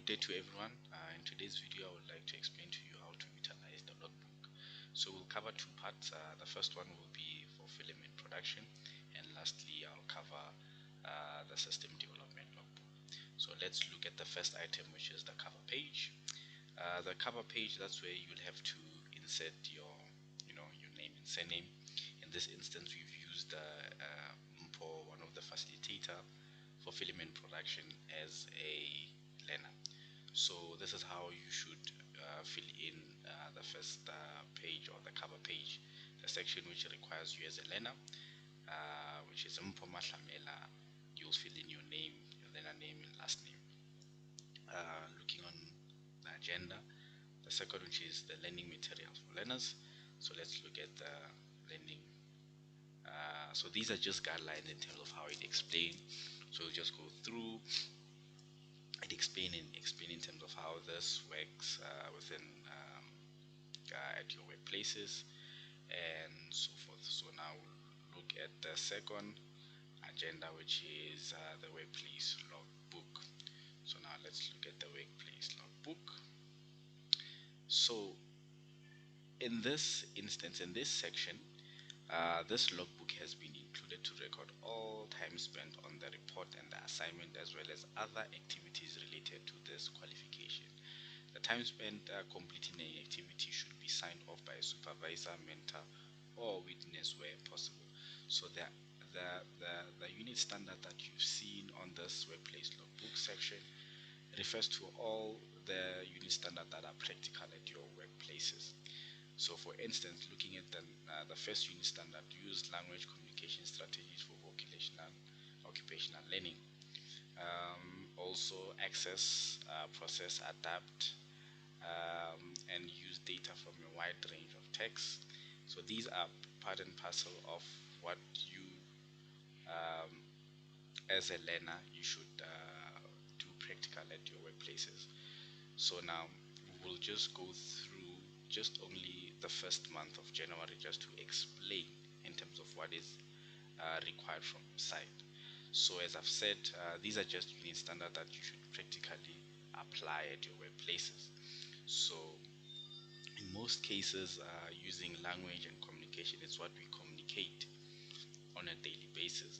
Good day to everyone. In today's video, I would like to explain to you how to utilize the logbook. So we'll cover two parts. The first one will be for filament production, and lastly, I'll cover the system development logbook. So let's look at the first item, which is the cover page. The cover page, that's where you'll have to insert your name and surname. In this instance, we've used Mpo, one of the facilitator for filament production, as a learner. So this is how you should fill in the first page, or the cover page, the section which requires you as a learner, which is Mpo Mahlamela. You'll fill in your name, your learner name and last name. Looking on the agenda, the second, which is the learning materials for learners. So let's look at the learning. So these are just guidelines in terms of how it explains. So we'll just go through and explain in terms of how this works within at your workplaces and so forth. So now we'll look at the second agenda, which is the workplace logbook. So now let's look at the workplace logbook. So in this instance, in this section, this logbook has been included to record all time spent on the report and the assignment, as well as other activities related to this qualification. The time spent completing an activity should be signed off by a supervisor, mentor, or witness where possible. So the unit standard that you've seen on this workplace logbook section refers to all the unit standards that are practical at your workplaces. So for instance, looking at the first unit standard, use language communication strategies for occupational learning. Also access, process, adapt, and use data from a wide range of texts. So these are part and parcel of what you, as a learner, you should do practical at your workplaces. So now we'll just go through just only the first month of January, just to explain in terms of what is required from your side. So as I've said, these are just unit standards that you should practically apply at your workplaces. So in most cases, using language and communication is what we communicate on a daily basis.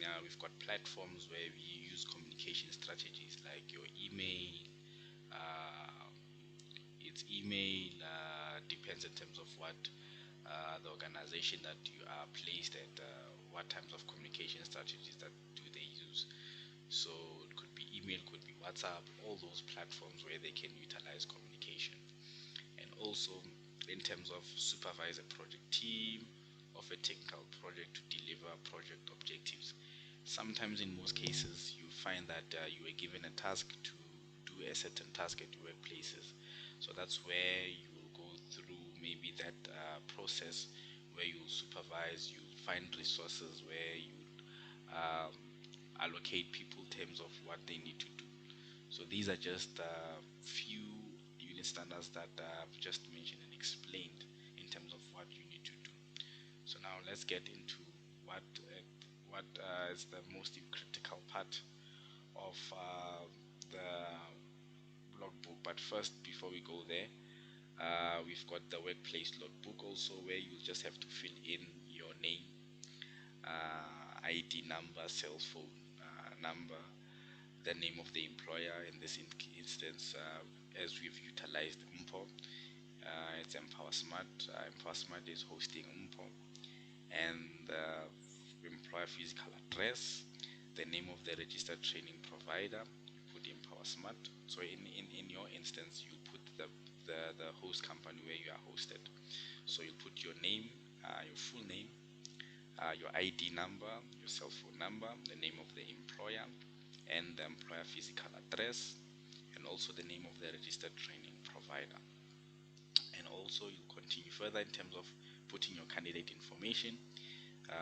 Now we've got platforms where we use communication strategies like your email. It's email depends in terms of what the organization that you are placed at, what types of communication strategies that do they use. So it could be email, could be WhatsApp, all those platforms where they can utilize communication. And also in terms of supervise a project team of a technical project to deliver project objectives. Sometimes in most cases you find that you are given a task to do a certain task at your workplaces. So that's where you will go through maybe that process where you'll supervise, you'll find resources, where you allocate people in terms of what they need to do. So these are just a few unit standards that I've just mentioned and explained in terms of what you need to do. So now let's get into what is the most critical part of the logbook. But first, before we go there, we've got the workplace logbook also, where you just have to fill in your name, ID number, cell phone number, the name of the employer. In this instance, as we've utilized Mpo, it's Empower Smart. Empower Smart is hosting Mpo, and the employer physical address, the name of the registered training provider. You put Empower Smart. So in your instance, you put the host company where you are hosted. So you put your name, your full name, your ID number, your cell phone number, the name of the employer, and the employer physical address, and also the name of the registered training provider. And also you'll continue further in terms of putting your candidate information.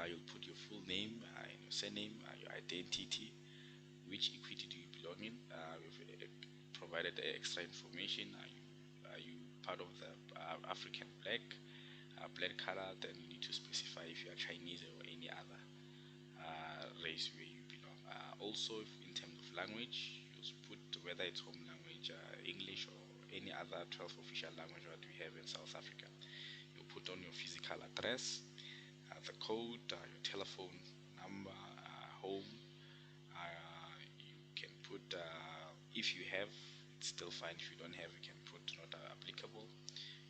You'll put your full name and your surname, your identity, which equity do you belong in. We've provided extra information. Are you part of the African black color? Then you need to specify if you are Chinese or any other race where you belong. Also, in terms of language, you put whether it's home language, language, English or any other 12 official language that we have in South Africa. You put on your physical address, the code, your telephone number, home. You can put, if you have, it's still fine. If you don't have, you can put not applicable.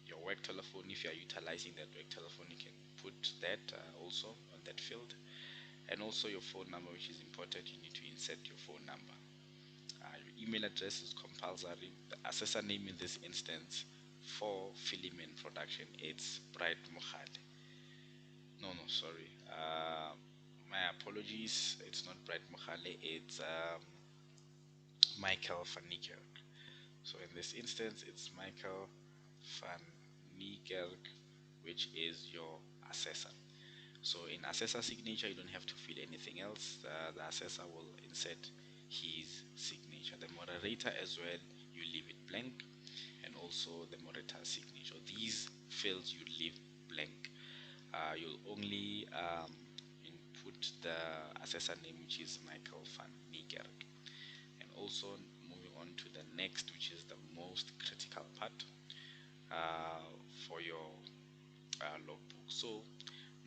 Your work telephone, if you are utilizing that work telephone, you can put that also on that field. And also your phone number, which is important. You need to insert your phone number. Your email address is compulsory. The assessor name in this instance for filament production, it's Bright Mohale. No, sorry. My apologies. It's not Bright Mohale. It's Michael van Niekerk. So in this instance, it's Michael van Niekerk, which is your assessor. So in assessor signature, you don't have to fill anything else. The assessor will insert his signature. The moderator as well, you leave it blank, and also the moderator signature. These fields you leave blank. You'll only input the assessor name, which is Michael van Niekerk. And also moving on to the next, which is the most critical part for your logbook. So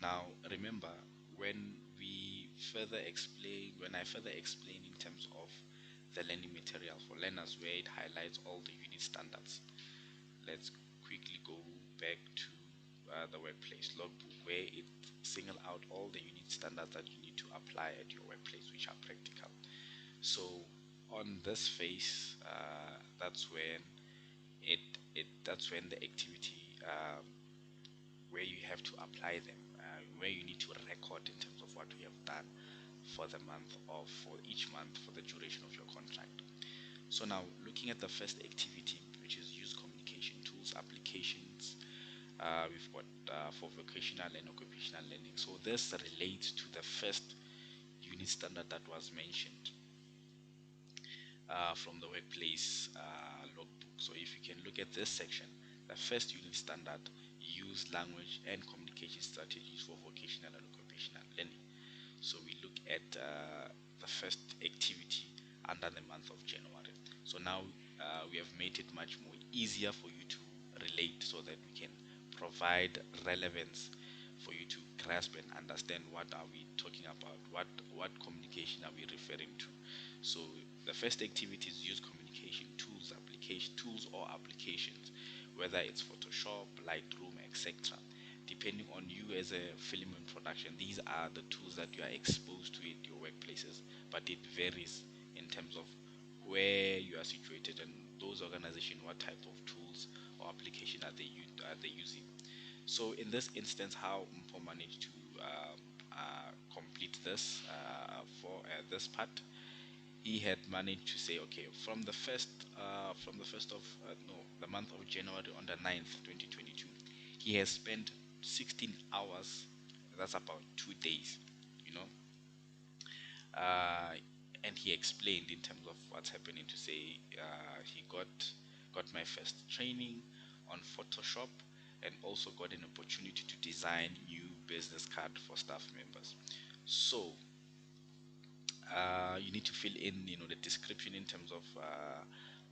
now remember, when I further explain in terms of the learning material for learners, where it highlights all the unit standards, let's quickly go back to the workplace logbook, where it single out all the unit standards that you need to apply at your workplace, which are practical. So on this phase, that's when that's when the activity where you have to apply them, where you need to record in terms of what we have done for the month or for each month for the duration of your contract. So now looking at the first activity, which is use communication tools applications, we've got for vocational and occupational learning. So this relates to the first unit standard that was mentioned from the workplace logbook. So if you can look at this section, the first unit standard, use language and communication strategies for vocational and occupational learning. So we look at the first activity under the month of January. So now we have made it much more easier for you to relate, so that we can provide relevance for you to grasp and understand what are we talking about, what communication are we referring to. So the first activity is use communication tools, application tools or applications, whether it's Photoshop, Lightroom, etc. Depending on you as a filament production, these are the tools that you are exposed to at your workplaces, but it varies in terms of where you are situated and those organizations, what type of tools or application are they using. So in this instance, how Mpo managed to complete this for this part, he had managed to say, okay, from the first of no, the month of January on the 9th, 2022, he has spent 16 hours. That's about 2 days, you know. And he explained in terms of what's happening, to say he got my first training on Photoshop, and also got an opportunity to design new business card for staff members. So you need to fill in, the description in terms of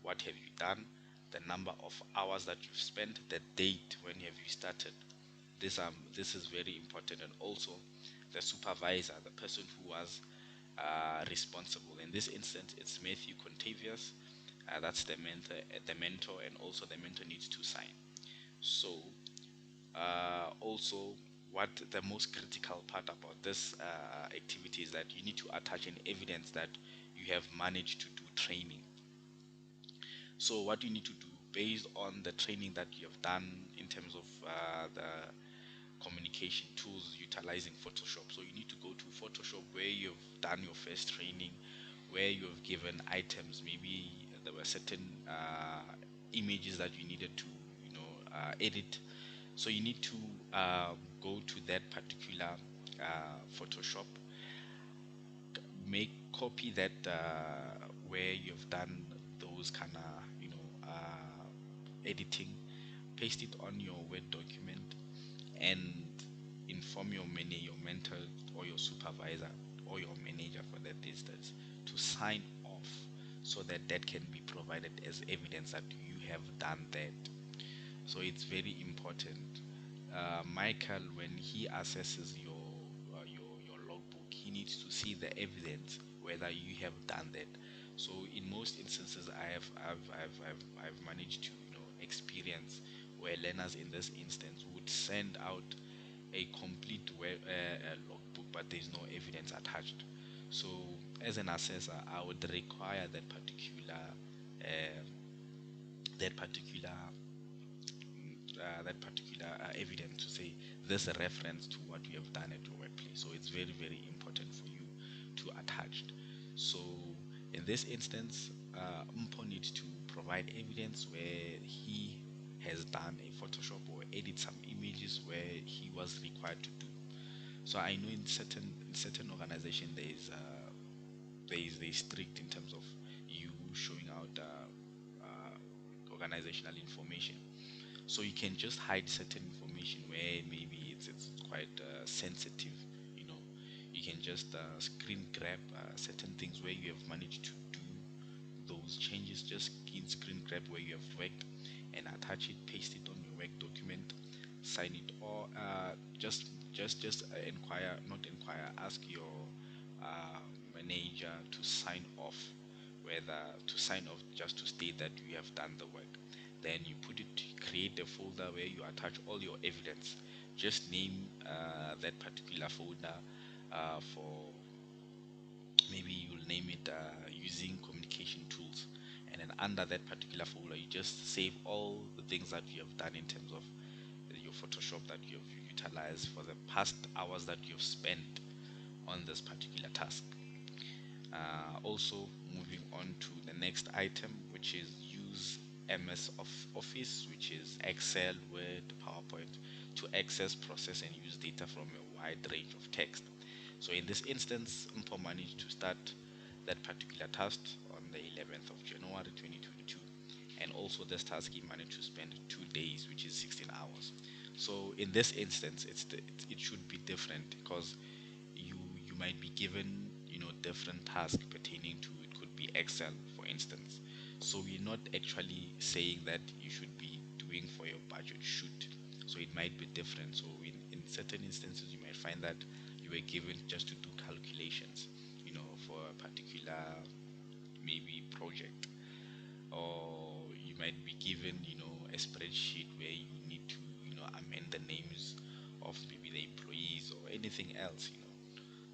what have you done, the number of hours that you've spent, the date when have you started. This is very important, and also the supervisor, the person who was responsible. In this instance, it's Matthew Contavious. That's the mentor, and also the mentor needs to sign. So also, what the most critical part about this activity is that you need to attach an evidence that you have managed to do training. So what you need to do, based on the training that you have done in terms of the communication tools utilizing Photoshop. So you need to go to Photoshop where you've done your first training, where you've given items. Maybe there were certain images that you needed to edit. So you need to go to that particular Photoshop, copy that where you've done those kind of editing, paste it on your Word document, and inform your mentor or your supervisor or your manager for that instance to sign off, so that that can be provided as evidence that you have done that. So it's very important. Michael, when he assesses your logbook, he needs to see the evidence whether you have done that. So in most instances, I've managed to experience where learners in this instance would send out a complete logbook, but there's no evidence attached. So as an assessor, I would require uh, that particular evidence to say this reference to what you have done at your workplace. So it's very, very important for you to attach. So in this instance, Mpo needs to provide evidence where he has done a Photoshop or edit some images where he was required to do. So I know in certain organization there is strict in terms of you showing out organizational information. So you can just hide certain information where maybe it's quite sensitive. You know, you can just screen grab certain things where you have managed to do those changes. Just in screen grab where you have worked and attach it, paste it on your work document, sign it, or inquire, not inquire, ask your uh, manager to sign off, whether to sign off just to state that you have done the work. Then you put it, create a folder where you attach all your evidence. Just name that particular folder for, maybe you'll name it using communication tools, and then under that particular folder you just save all the things that you have done in terms of your Photoshop that you have utilized for the past hours that you've spent on this particular task. Also, moving on to the next item, which is use Office, which is Excel, Word, PowerPoint, to access, process, and use data from a wide range of text. So in this instance, Mpo managed to start that particular task on the 11th of January 2022, and also this task he managed to spend 2 days, which is 16 hours. So in this instance, it should be different, because you might be given different tasks pertaining to, it could be Excel, for instance. So we're not actually saying that you should be doing for your budget shoot. So it might be different. So in certain instances you might find that you were given just to do calculations, for a particular maybe project, or you might be given a spreadsheet where you need to amend the names of maybe the employees or anything else,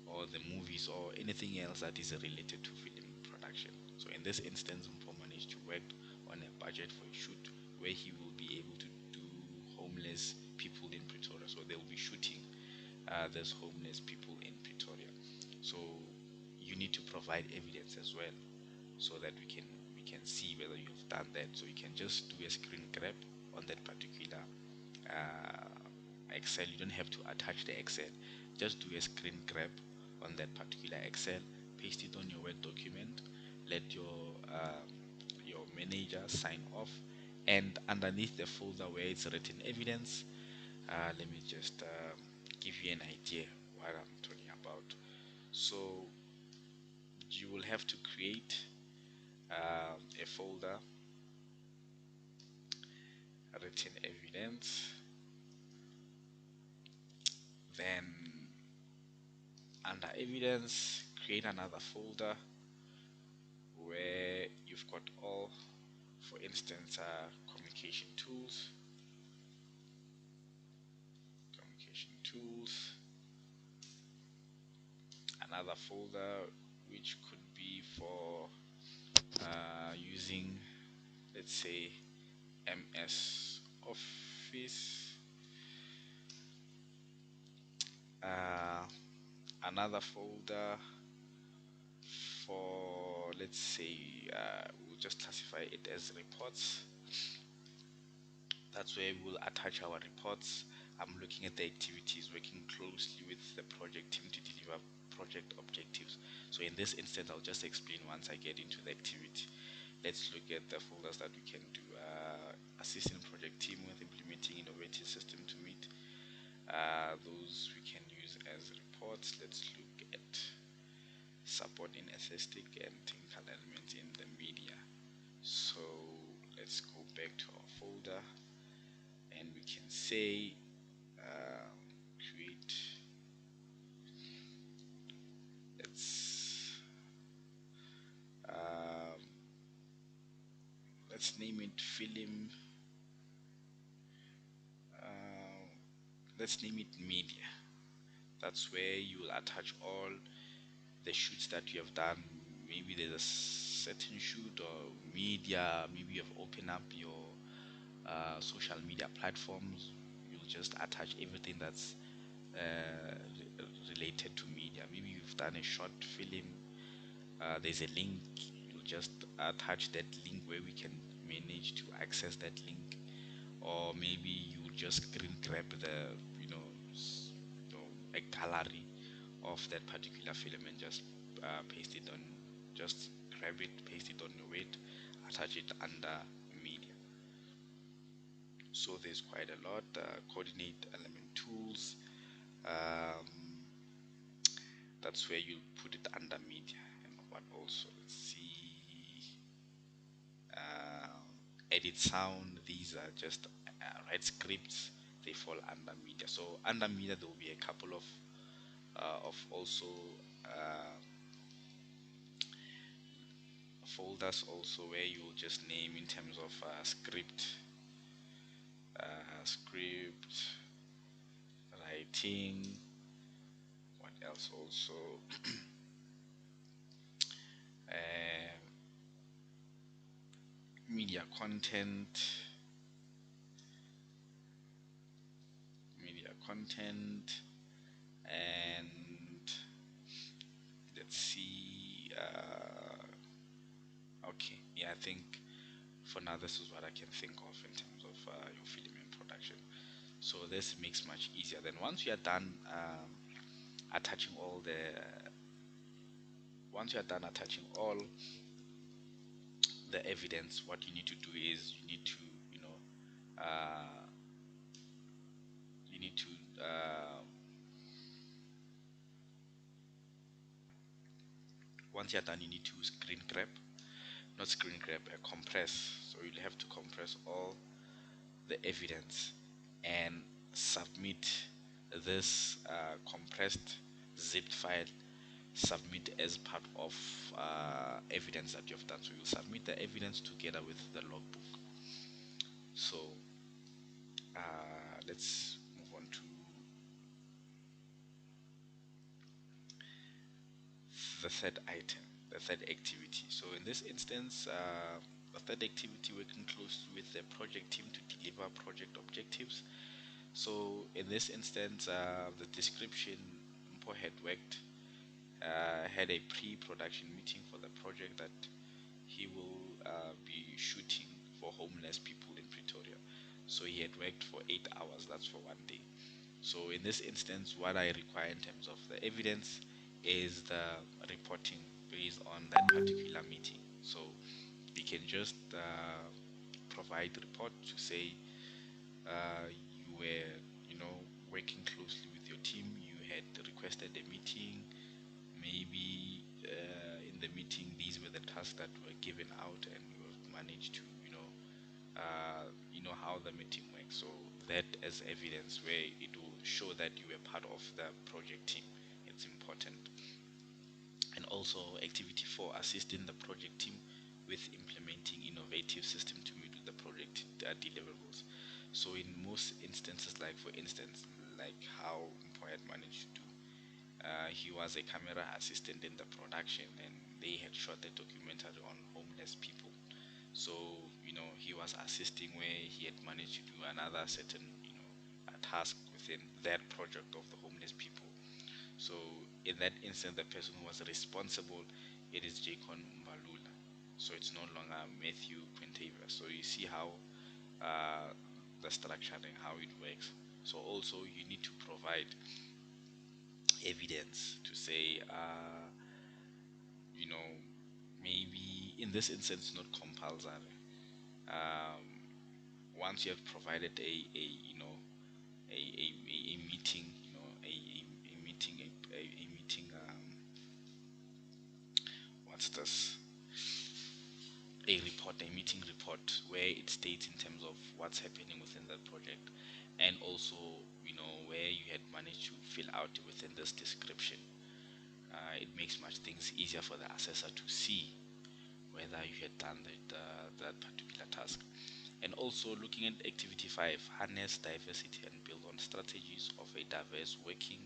or the movies or anything else that is related to film production. So in this instance, Mpo managed to work on a budget for a shoot where he will be able to do homeless people in Pretoria. So they will be shooting those homeless people in Pretoria. So you need to provide evidence as well, so that we can see whether you have done that. So you can just do a screen grab on that particular Excel. You don't have to attach the Excel. Just do a screen grab on that particular Excel, paste it on your Word document, let your manager sign off, and underneath the folder where it's written evidence, let me just give you an idea what I'm talking about. So you will have to create a folder, written evidence, then under evidence create another folder where you've got all, for instance, communication tools, another folder which could be for using, let's say, MS Office, uh, another folder for, let's say, we'll just classify it as reports. That's where we'll attach our reports. I'm looking at the activities, working closely with the project team to deliver project objectives. So in this instance, I'll just explain once I get into the activity. Let's look at the folders that we can do. Assisting project team with implementing innovative system to meet those we can use as reports. Let's look at support in aesthetic and technical elements in the media. So let's go back to our folder, and we can say create. Let's um, let's name it film. Uh, let's name it media. That's where you will attach all the shoots that you have done. Maybe there's a certain shoot or media. Maybe you have opened up your social media platforms. You'll just attach everything that's related to media. Maybe you've done a short film. There's a link. You'll just attach that link where we can manage to access that link, or maybe you just screen grab the you know, a gallery of that particular film and just paste it on, just grab it, paste it on your weight, attach it under media. So there's quite a lot. Coordinate element tools. Um, that's where you put it under media. And what also? Let's see. Edit sound. These are just write scripts. They fall under media. So under media there will be a couple of also folders also where you will just name in terms of script writing. What else also? um, media content, and let's see. Okay, yeah, I think for now this is what I can think of in terms of your film and production. So this makes much easier. Then once you are done attaching all the, once you are done attaching all the evidence, what you need to do is you need to, uh, you need to once you're done, you need to screen grab, not screen grab, compress. So you'll have to compress all the evidence and submit this compressed zipped file, submit as part of evidence that you've done. So you submit the evidence together with the logbook. So let's move on to the third item, the third activity. So in this instance, the third activity, working closely with the project team to deliver project objectives. So in this instance, the description, Mpo had worked, had a pre-production meeting for the project that he will be shooting for homeless people in Pretoria. So he had worked for 8 hours, that's for one day. So in this instance, what I require in terms of the evidence is the reporting based on that particular meeting. So we can just provide report to say you were, working closely with your team. You had requested a meeting. Maybe in the meeting, these were the tasks that were given out, and you have managed to, how the meeting works. So that as evidence where it will show that you were part of the project team. It's important. And also activity 4, assisting the project team with implementing innovative system to meet with the project deliverables. So in most instances, like for instance, like how Mpo had managed to do, he was a camera assistant in the production, and they had shot a documentary on homeless people. So he was assisting where he had managed to do another certain task within that project of the homeless people. So in that instance, the person who was responsible, it is Jacon Mbalula. So it's no longer Matthew Quintavia. So you see how the structuring, how it works. So also you need to provide evidence to say, maybe in this instance, not compulsory. Once you have provided a meeting, a meeting what's this, a report, a meeting report, where it states in terms of what's happening within that project, and also where you had managed to fill out within this description. It makes much things easier for the assessor to see whether you had done that particular task. And also looking at activity 5, harness diversity and build on strategies of a diverse working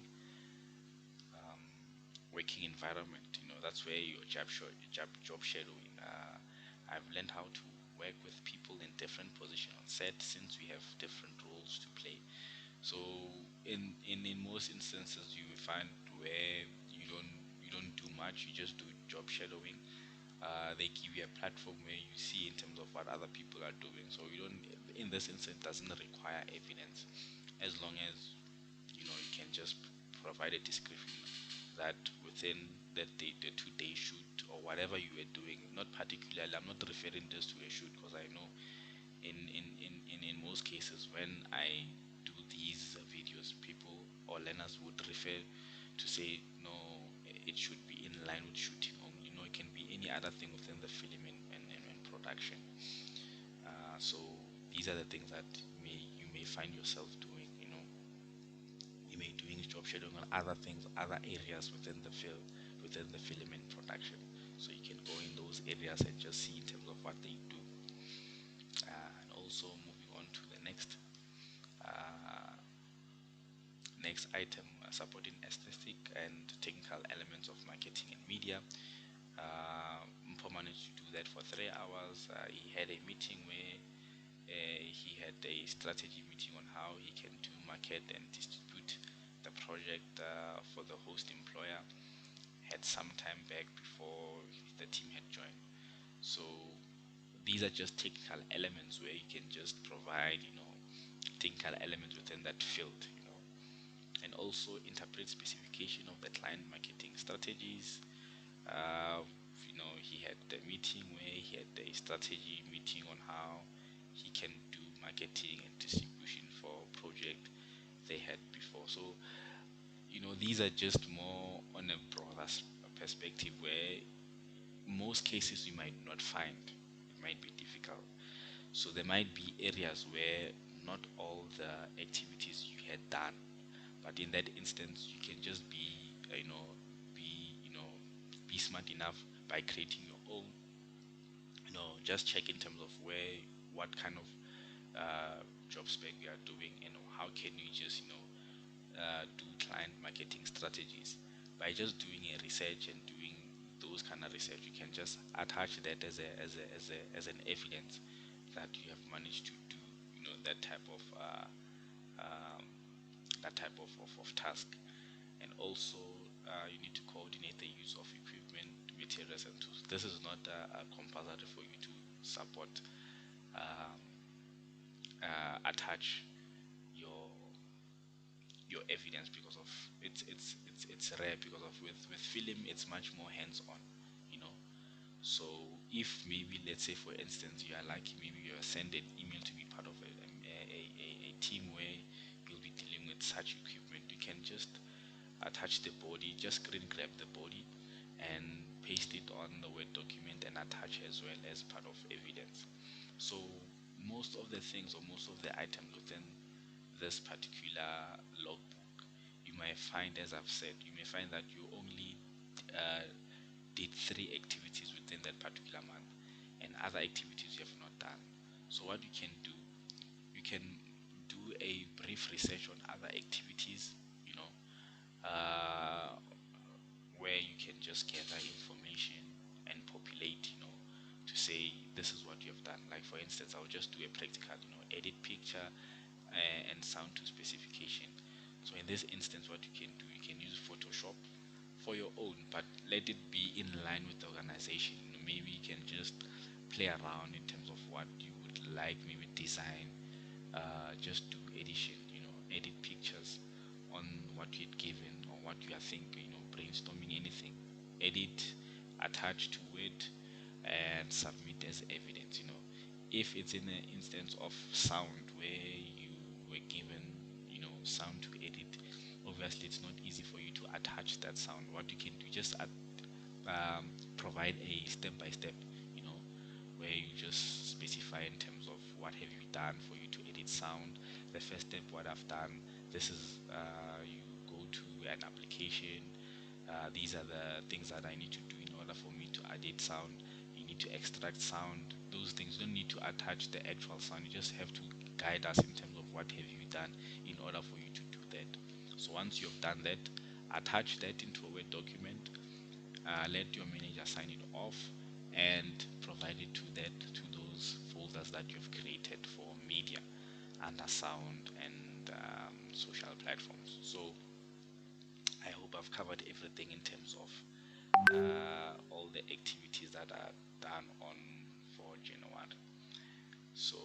environment. That's where your job shadowing. I've learned how to work with people in different positions on set, since we have different roles to play. So in most instances, you will find where you don't do much, you just do job shadowing. They give you a platform where you see in terms of what other people are doing. So you don't, in this instance, doesn't require evidence, as long as you can just provide a description that within that day, the 2 day shoot or whatever you were doing. Not particularly, I'm not referring just to a shoot, because I know in most cases when I do these videos, people or learners would refer to say no, it should be in line with shooting, or it can be any other thing within the film and production. So these are the things that you may find yourself doing. You may doing job shadowing on other things, other areas within the film and production. So you can go in those areas and just see in terms of what they do. And also moving on to the uh, next item, supporting aesthetic and technical elements of marketing and media. Mpo managed to do that for 3 hours. He had a meeting where he had a strategy meeting on how he can do market and distribute the project for the host employer. Had some time back before the team had joined. So these are just technical elements where you can just provide, technical elements within that field, and also interpret specification of the client marketing strategies. Uh, he had the meeting where he had a strategy meeting on how he can do marketing and distribution for project they had before. So these are just more on a broader perspective, where most cases you might not find. It might be difficult. So there might be areas where not all the activities you had done, but in that instance you can just be be smart enough by creating your own. Just check in terms of what kind of job spec you are doing, and how can you just do client marketing strategies. By just doing a research and doing those kind of research, you can just attach that as an evidence that you have managed to do that type of um, task. And also you need to coordinate the use of equipment, materials, and tools. This is not compulsory for you to support um, attach your evidence, because of it's rare, because of with film it's much more hands-on. you know so if maybe, let's say for instance, you are lucky, maybe you are sent an email to be part of a team where you'll be dealing with such equipment, you can just attach the body, just screen grab the body and paste it on the Word document and attach as well as part of evidence. So most of the things, or most of the items within this particular logbook, you may find, as I've said, you may find that you only uh, did 3 activities within that particular month, and other activities you have not done. So what you can do, you can do a brief research on other activities, you know, uh, where you can just gather information and populate, to say this is what you have done. Like for instance, I'll just do a practical, edit picture and sound to specification. So in this instance, what you can do, you can use Photoshop for your own, but let it be in line with the organization. Maybe you can just play around in terms of what you would like, maybe design, just do edition, edit pictures on what you'd given or what you are thinking, brainstorming anything, edit, attach to it, and submit as evidence. If it's in an instance of sound where you were given, sound to edit, obviously it's not easy for you to attach that sound. What you can do, just provide a step by step, you know, where you just specify in terms of what have you done for you to edit sound. The first step, what I've done, this is you go to an application. These are the things that I need to do in order for me to edit sound. You need to extract sound. Those things, you don't need to attach the actual sound. You just have to guide us in terms of what have you done in order for you to do that. So once you've done that, attach that into a Word document. Let your manager sign it off and provide it to those folders that you've created for media under sound and social platforms. So I hope I've covered everything in terms of all the activities that are done on for January. So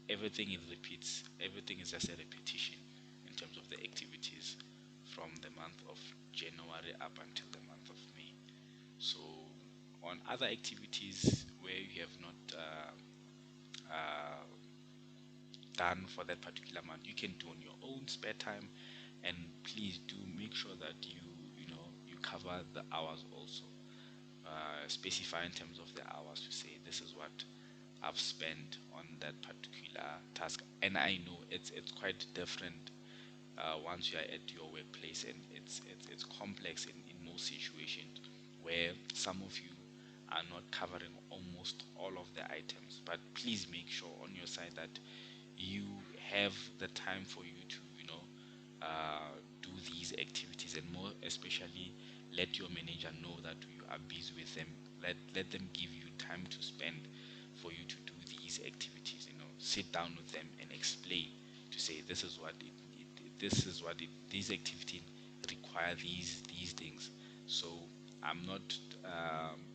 everything is repeats. Everything is just a repetition in terms of the activities from the month of January up until the month of May. So on other activities where you have not uh, done for that particular month, you can do on your own spare time, and please do make sure that you cover the hours also. Specify in terms of the hours to say this is what I've spent on that particular task. And I know it's quite different once you are at your workplace, and it's complex in most situations where some of you are not covering almost all of the items. But please make sure on your side that you have the time for you to do these activities, and more especially let your manager know that you are busy with them. Let them give you time to spend for you to do these activities. Sit down with them and explain to say this is what these activities require these things. So I'm not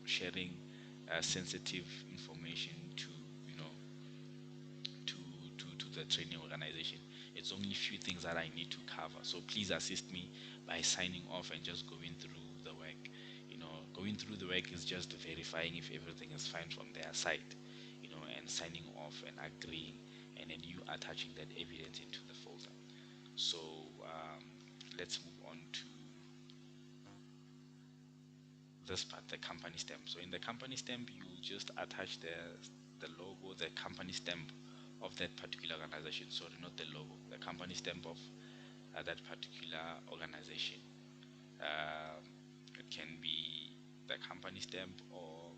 sharing sensitive information to you know to the training organization. It's only a few things that I need to cover. So please assist me by signing off and just going through the work. Going through the work is just verifying if everything is fine from their side, and signing off and agreeing, and then you attaching that evidence into the folder. So let's move on to this part, the company stamp. So in the company stamp, you just attach the logo, the company stamp of that particular organization. Sorry, not the logo, the company stamp of that particular organization. It can be the company stamp, or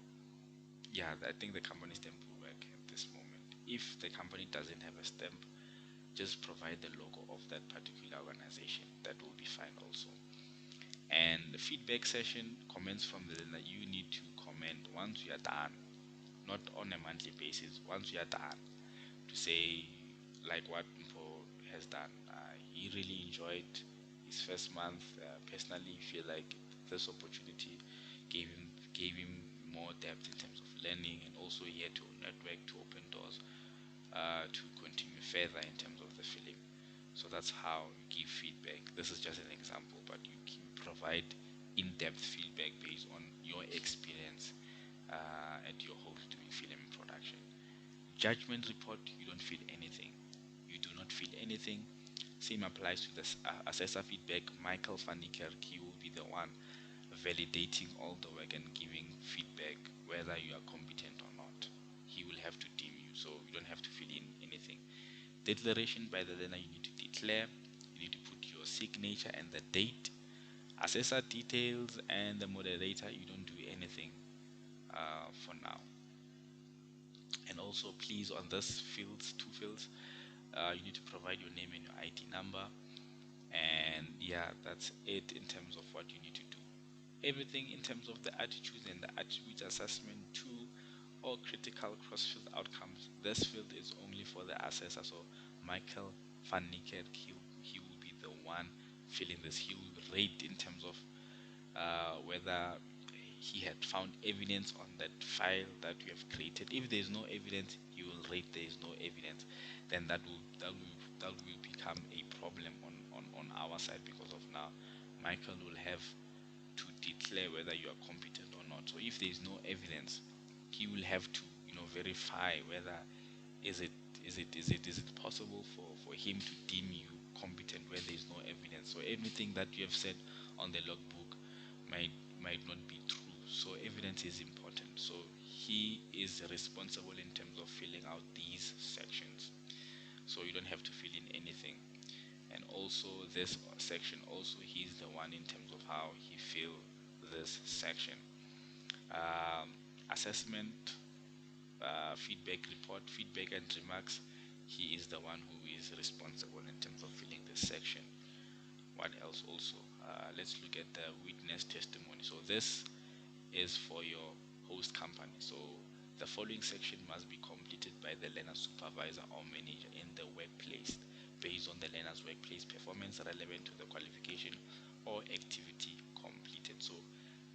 yeah, I think the company stamp will work at this moment. If the company doesn't have a stamp, just provide the logo of that particular organization. That will be fine also. And the feedback session, comments from the learner, you need to comment once you are done, not on a monthly basis. Once you are done, to say like what Mpo has done. He really enjoyed his first month. Personally, feel like this opportunity gave him more depth in terms of learning, and also he had to network to open doors to continue further in terms of the film. So that's how you give feedback. This is just an example, but you can provide in-depth feedback based on your experience at your host doing film production. Judgment report, you don't feel anything. You do not feel anything. Same applies to the assessor feedback. Michael van Niekerk, he will be the one validating all the work and giving feedback whether you are competent or not. He will have to deem you, so you don't have to fill in anything. Declaration by the learner, you need to declare. You need to put your signature and the date. Assessor details and the moderator, you don't do anything for now. And also, please, on this two fields, you need to provide your name and your ID number. And yeah, that's it in terms of what you need to do. Everything in terms of the attitudes and the attribute assessment tool or critical cross-field outcomes, this field is only for the assessor. So Michael van Niekerk, he will be the one filling this. He will rate in terms of whether he had found evidence on that file that you have created. If there is no evidence, he will rate there is no evidence. Then that will become a problem on our side, because of now Michael will have to declare whether you are competent or not. So if there is no evidence, he will have to verify whether is it possible for him to deem you competent where there is no evidence. So everything that you have said on the logbook might not be true. So evidence is important. So he is responsible in terms of filling out these sections. So you don't have to fill in anything. And also this section, also he's the one in terms of how he fill this section. Um, Assessment, feedback report, feedback and remarks. He is the one who is responsible in terms of filling this section. What else also? Let's look at the witness testimony. So this is for your host company. So the following section must be completed by the learner supervisor or manager in the workplace based on the learner's workplace performance relevant to the qualification or activity completed. So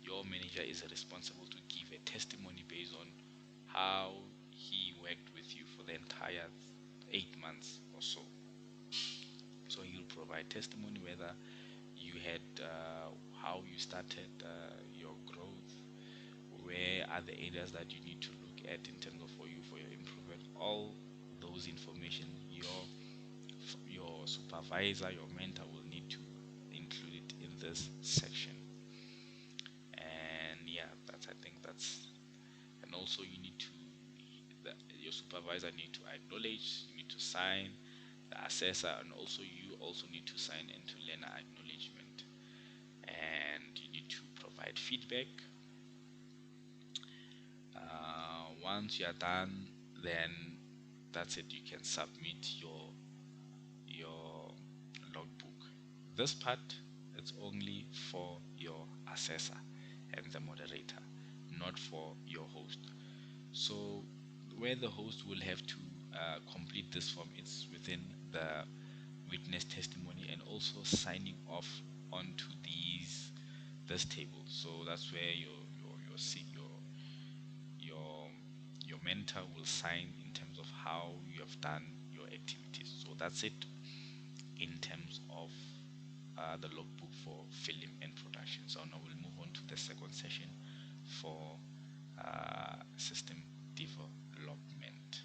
your manager is responsible to give a testimony based on how he worked with you for the entire 8 months or so. So he'll provide testimony whether you had how you started your growth, where are the areas that you need to look at in terms of for your improvement. All those information your supervisor, your mentor will need to include it in this section. And yeah, that's I think that's and also you need to your supervisor need to acknowledge, you need to sign, the assessor, and also you also need to sign into learner acknowledgement, and you need to provide feedback. Once you are done, then that's it, you can submit your logbook. This part is only for your assessor and the moderator, not for your host. So where the host will have to complete this form, it's within the witness testimony and also signing off onto this table. So that's where your your mentor will sign in terms of how you have done your activities. So that's it in terms of the logbook for film and production. So now we'll move on to the second session for system development.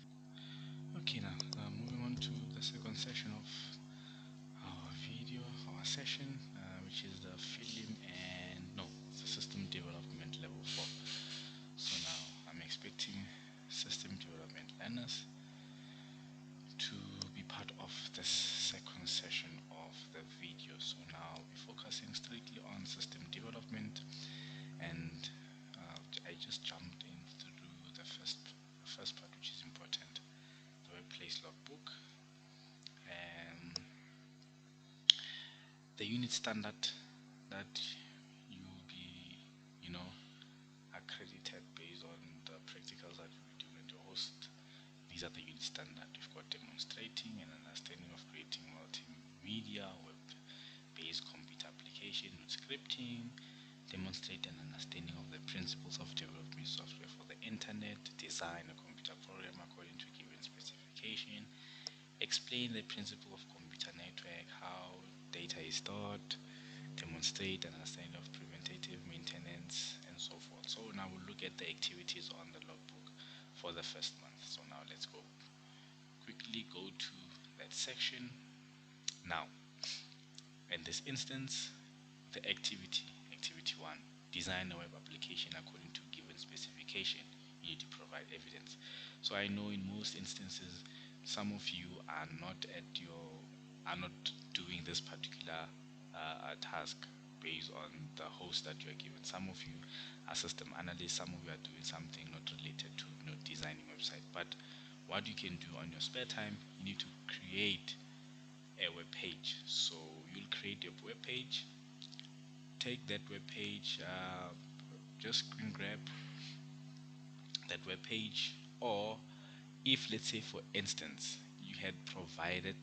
Okay, now moving on to the second session of our video, our session, which is the film and no, the system development level 4. So now I'm expecting system development learners to be part of this second session of the video. So now we're focusing strictly on system development, and I just jumped in through the first part, which is important, the workplace logbook and the unit standard that you will be, accredited based on the practicals that you'll be doing at your host. These are the unit standard. We've got demonstrating and understanding of creating multimedia, web-based computer application with scripting, demonstrate an understanding of the principles of developing software for the internet, design a computer program according to given specification, explain the principle of computer network, how data is stored, demonstrate an understanding of preventative maintenance, and so forth. So now we'll look at the activities on the logbook for the first month. So now let's quickly go to that section. Now, in this instance, the activity 1, design a web application according to given specification. You need to provide evidence. So I know in most instances, some of you are not doing this particular task based on the host that you are given. Some of you are system analysts, some of you are doing something not related to designing website. But what you can do on your spare time, you need to create a web page. So you'll create your web page, take that web page, just screen grab that web page, or if, let's say for instance, you had provided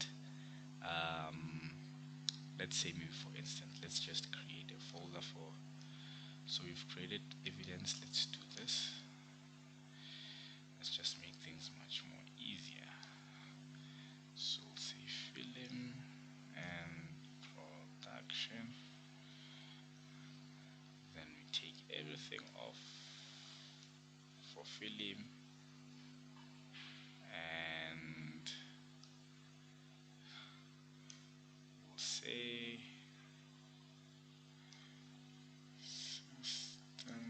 let's say maybe for instance, let's just create a folder for, so we've created evidence. Let's do this. Let's just make things much more easier. So we'll say film and production, then we take everything off for film, and we'll say system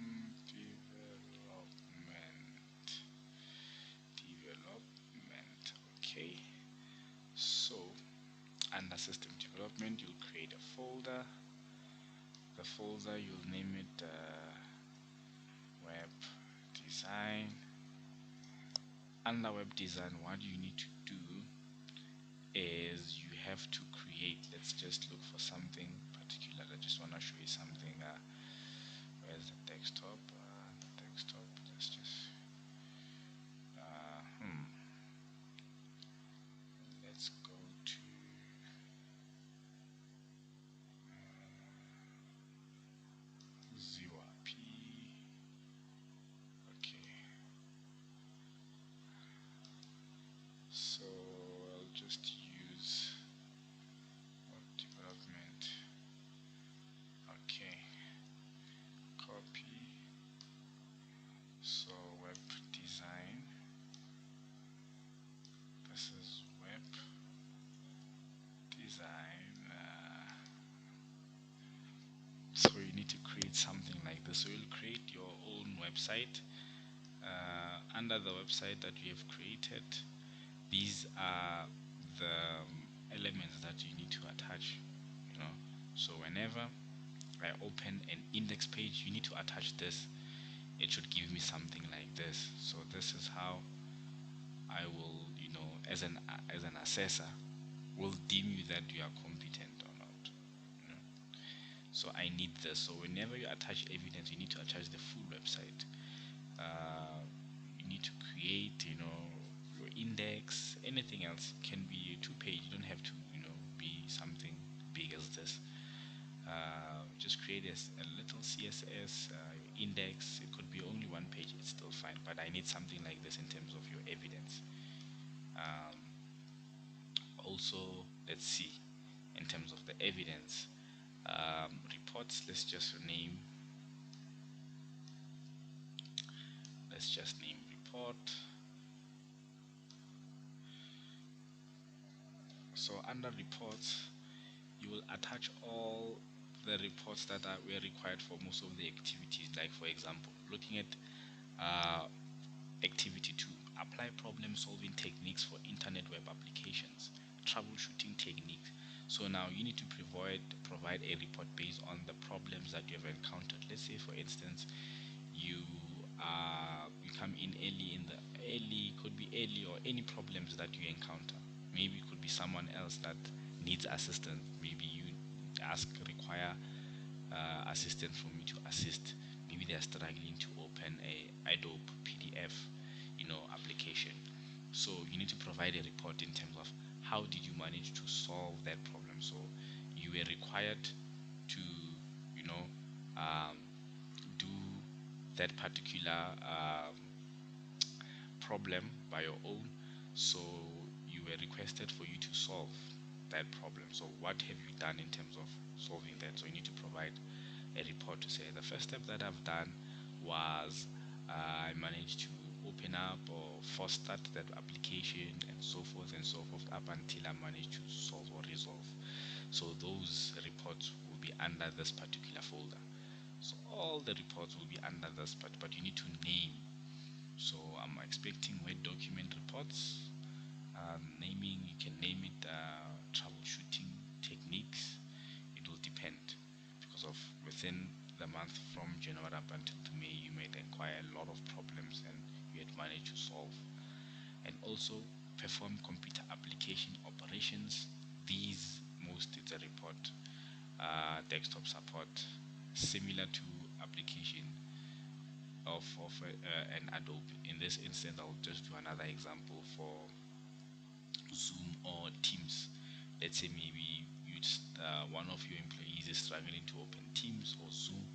folder. The folder, you'll name it web design. Under web design, what you need to do is you have to create, let's just look for something particular. I just want to show you something. Where's the desktop? Desktop, let's just let's go to ZWP. Okay, so I'll just use web development. Okay, copy. So web design, this is web design. So you need to create something like this. So you'll create your own website. Under the website that you have created, these are the elements that you need to attach, you know. So whenever I open an index page, you need to attach this. It should give me something like this. So this is how I will, you know, as an assessor, will deem you that you are competent or not, you know? So I need this. So whenever you attach evidence, you need to attach the full website. You need to create, you know, your index. Anything else can be a 2-page. You don't have to, you know, be something big as this. Just create a little CSS index. It could be only 1 page, it's still fine, but I need something like this in terms of your evidence. Also, let's see, in terms of the evidence, reports, let's just name report. So under reports, you will attach all the reports that were required for most of the activities. Like for example, looking at activity 2, apply problem solving techniques for internet web applications, troubleshooting techniques. So now you need to provide a report based on the problems that you have encountered. Let's say for instance, you come in early, could be early, or any problems that you encounter. Maybe it could be someone else that needs assistance. Maybe you require assistance from me to assist. Maybe they are struggling to open a Adobe PDF, you know, application. So you need to provide a report in terms of how did you manage to solve that problem. So you were required to, you know, do that particular problem by your own. So you were requested for you to solve that problem. So what have you done in terms of solving that? So you need to provide a report to say the first step that I've done was I managed to open up or force start that application and so forth up until I managed to solve or resolve. So those reports will be under this particular folder. So all the reports will be under this, but you need to name. So I'm expecting Word document reports. Naming, you can name it troubleshooting techniques. It will depend, because of within the month from January up until to May, you might acquire a lot of problems and you had managed to solve. And also perform computer application operations. These most it's a report. Desktop support, similar to application of an Adobe. In this instance, I'll just do another example for Zoom or Teams. Let's say maybe one of your employees is struggling to open Teams or Zoom,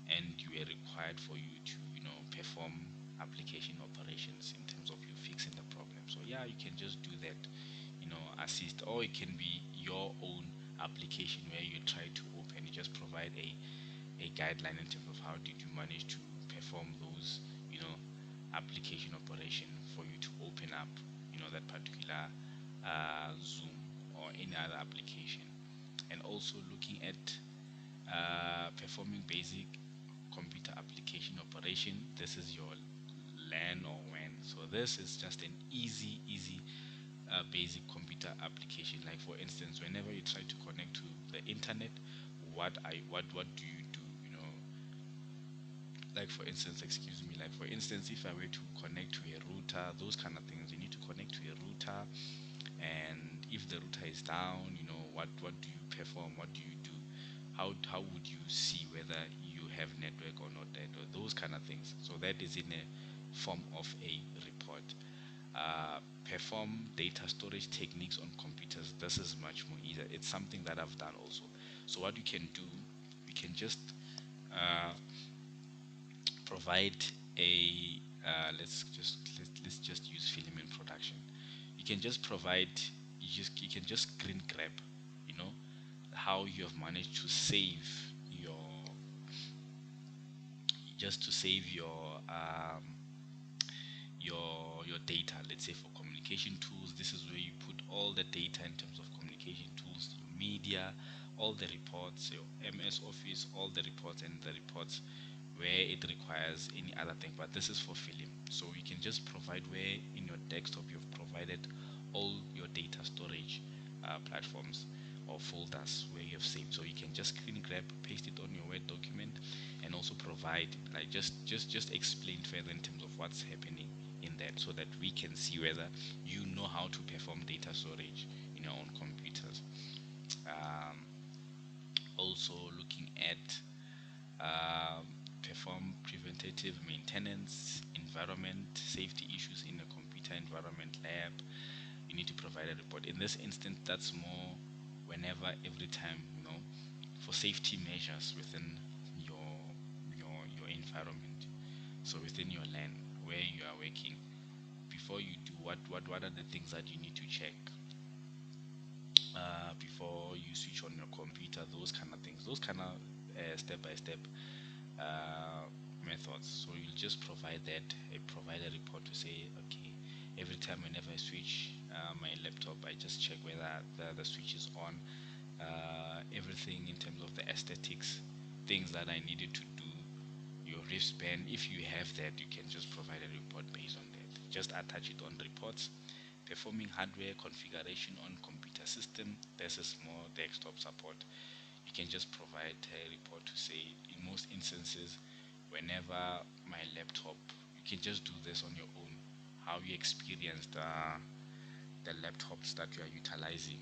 and you are required for you to, you know, perform application operations in terms of you fixing the problem. So yeah, you can just do that, you know, assist, or it can be your own application where you try to open. You just provide a guideline in terms of how did you manage to perform those, you know, application operation for you to open up, you know, that particular Zoom or any other application. And also looking at performing basic computer application operation. This is your LAN or WAN. So this is just an easy basic computer application. Like for instance, whenever you try to connect to the internet, what do you do? Like for instance, excuse me, like for instance, if I were to connect to a router, those kind of things, you need to connect to a router. And if the router is down, what do you perform? What do you do? How would you see whether you have network or not, that or those kind of things? So that is in a form of a report. Perform data storage techniques on computers. This is much more easier. It's something that I've done also. So what you can do, you can just uh, provide a let's just use film in production. You can just provide, you can just screen grab, you know, how you have managed to save your, just to save your data. Let's say for communication tools, this is where you put all the data in terms of communication tools, your media, all the reports, your MS Office, all the reports, and the reports where it requires any other thing. But this is for film, so you can just provide where in your desktop you've provided all your data storage platforms or folders where you have saved. So you can just screen grab, paste it on your Word document, and also provide, like, just explain further in terms of what's happening in that, so that we can see whether you know how to perform data storage in your own computers. Um, Also looking at perform preventative maintenance, environment safety issues in a computer environment lab. You need to provide a report. In this instance, that's more whenever, every time, for safety measures within your your environment. So within your LAN where you are working, before you do, what are the things that you need to check before you switch on your computer, those kind of things, those kind of step by step uh, methods. So you'll just provide that, provide a report to say, okay, every time whenever I switch my laptop, I just check whether the switch is on. Everything in terms of the aesthetics, things that I needed to do, your wristband. If you have that, you can just provide a report based on that. Just attach it on reports. Performing hardware configuration on computer system. This is more desktop support. You can just provide a report to say, in most instances, whenever my laptop, you can just do this on your own, how you experienced the laptops that you are utilizing.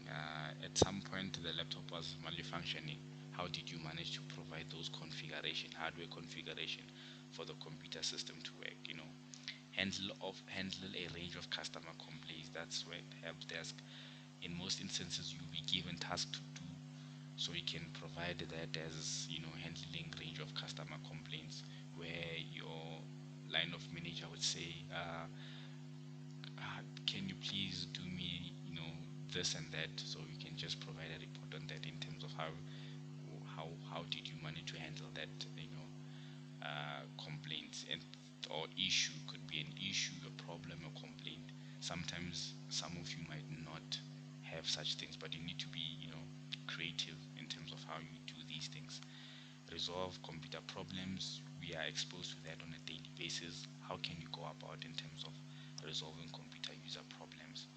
At some point the laptop was malfunctioning. How did you manage to provide those configuration, hardware configuration, for the computer system to work? Handle a range of customer complaints. That's where help desk. In most instances, you'll be given tasks to do, so you can provide that as, handling range of customer complaints, where your line of manager would say, can you please do me, this and that. So you can just provide a report on that in terms of how did you manage to handle that, complaints, and or issue. Could be an issue, a problem, a complaint. Sometimes some of you might not have such things, but you need to be, creative in terms of how you do these things. Resolve computer problems. We are exposed to that on a daily basis. How can you go about in terms of resolving computer user problems?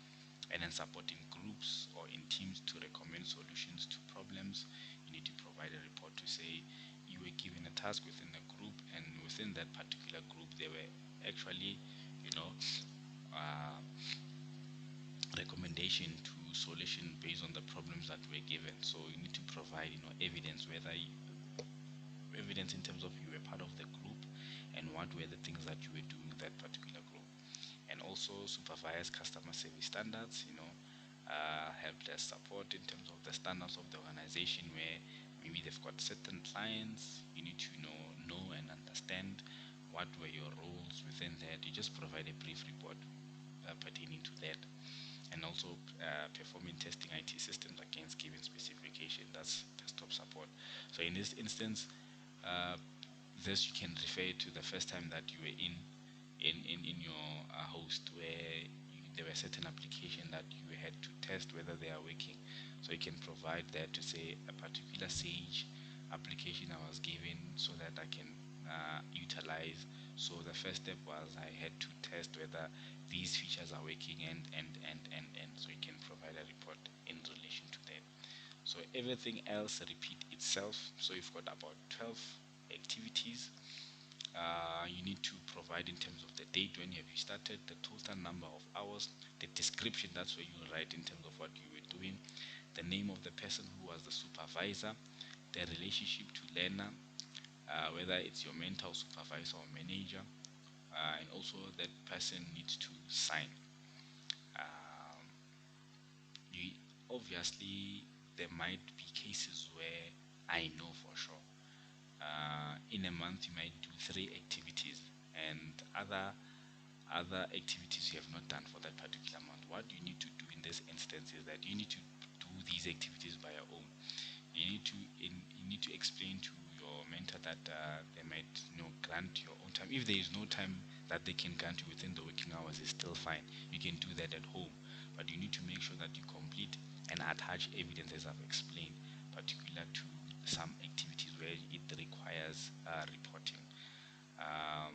And then supporting groups or in teams to recommend solutions to problems. You need to provide a report to say you were given a task within a group, and within that particular group there were actually, uh, recommendation to solution based on the problems that were given. So you need to provide, evidence, evidence in terms of you were part of the group, and what were the things that you were doing in that particular group. And also supervise customer service standards, help desk support in terms of the standards of the organization, where maybe they've got certain clients. You need to know and understand what were your roles within that. You just provide a brief report pertaining to that. And also performing testing IT systems against given specification. That's desktop support. So in this instance, uh, this you can refer to the first time that you were in your host, where there were certain application that you had to test whether they are working. So you can provide that to say a particular Sage application I was given, so that I can utilize. So the first step was I had to test whether these features are working, and so you can provide a report in relation to that. So everything else repeat itself. So you've got about 12 activities. You need to provide in terms of the date when have you started, the total number of hours, the description, that's where you write in terms of what you were doing, the name of the person who was the supervisor, the relationship to learner, whether it's your mentor, supervisor, or manager, and also that person needs to sign. Um, you obviously there might be cases where I know for sure. In a month, you might do 3 activities, and other activities you have not done for that particular month. What you need to do in this instance is that you need to do these activities by your own. You need to explain to your mentor that they might grant your own time. If there is no time that they can grant you within the working hours, is still fine. You can do that at home, but you need to make sure that you complete and attach evidence as I've explained, particular to some activities where it requires reporting. Um,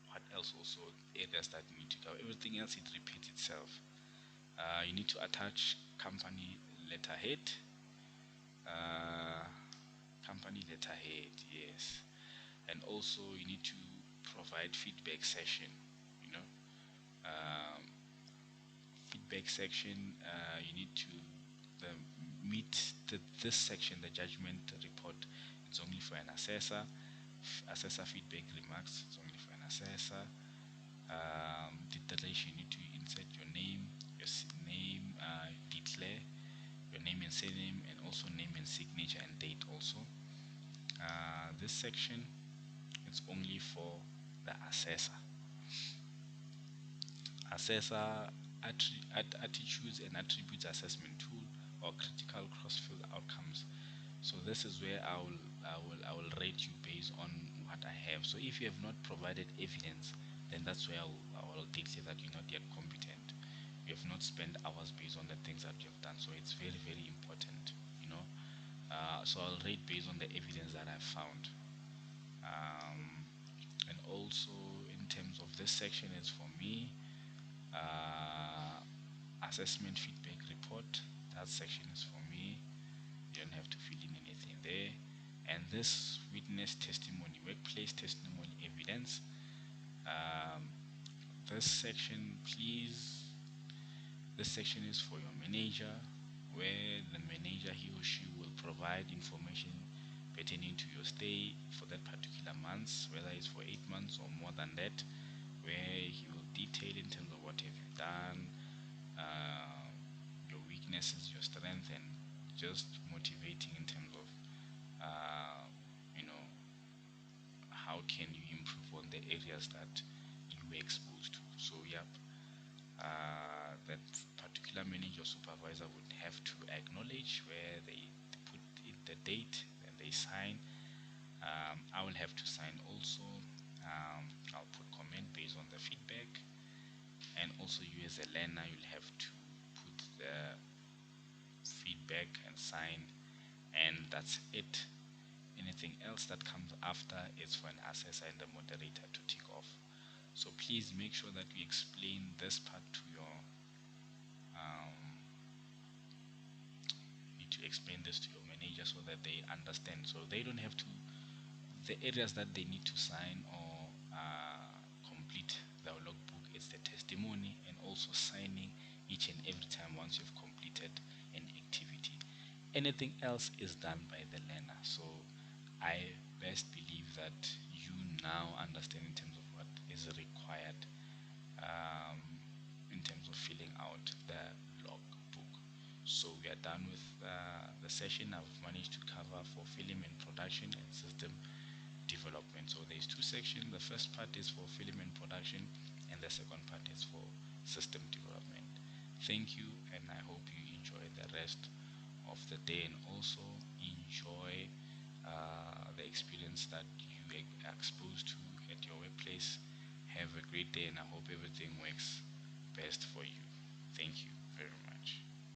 what else also areas that you need to cover? Everything else it repeats itself. You need to attach letterhead, uh, company letterhead, yes, and also you need to provide feedback session. You know, um, feedback section. You need to the, meet this section, the judgment report. It's only for an assessor. Assessor feedback remarks. It's only for an assessor. Declaration. You need to insert your name, name, declare your name and surname, and also name and signature and date also. This section it's only for the assessor. Assessor attitudes and attributes assessment tool or critical cross-field outcomes. So this is where I will rate you based on what I have. So if you have not provided evidence, then that's where I will declare that you're not yet competent. You have not spent hours based on the things that you have done. So it's very, very important, you know. So I'll rate based on the evidence that I've found. And also in terms of this section is for me, uh, assessment feedback report. That section is for me. You don't have to fill in anything there. And this witness testimony, workplace testimony evidence. Um, this section, please. This section is for your manager, where the manager he or she will provide information pertaining to your stay for that particular month, whether it's for 8 months or more than that, where he will detail in terms of what have you done, your weaknesses, your strength, and just motivating in terms of you know how can you improve on the areas that you were exposed to. So yep, that particular manager or supervisor would have to acknowledge where they put in the date and they sign. I will have to sign also. I'll put comment based on the feedback, and also you as a learner you'll have to put the feedback and sign, and that's it. Anything else that comes after is for an assessor and the moderator to tick off. So please make sure that we explain this part to your need to explain this to your manager so that they understand, so they don't have to the areas that they need to sign or complete the logbook. It's the testimony and also signing each and every time once you've completed an activity. Anything else is done by the learner. So I best believe that you now understand in terms of what is required um, in terms of filling out the logbook. So we are done with the session. I've managed to cover for film and production and system development. So there's 2 sections. The first part is for film and production, and the second part is for system development. Thank you, and I hope you enjoy the rest of the day, and also enjoy the experience that you are exposed to at your workplace. Have a great day, and I hope everything works best for you. Thank you very much.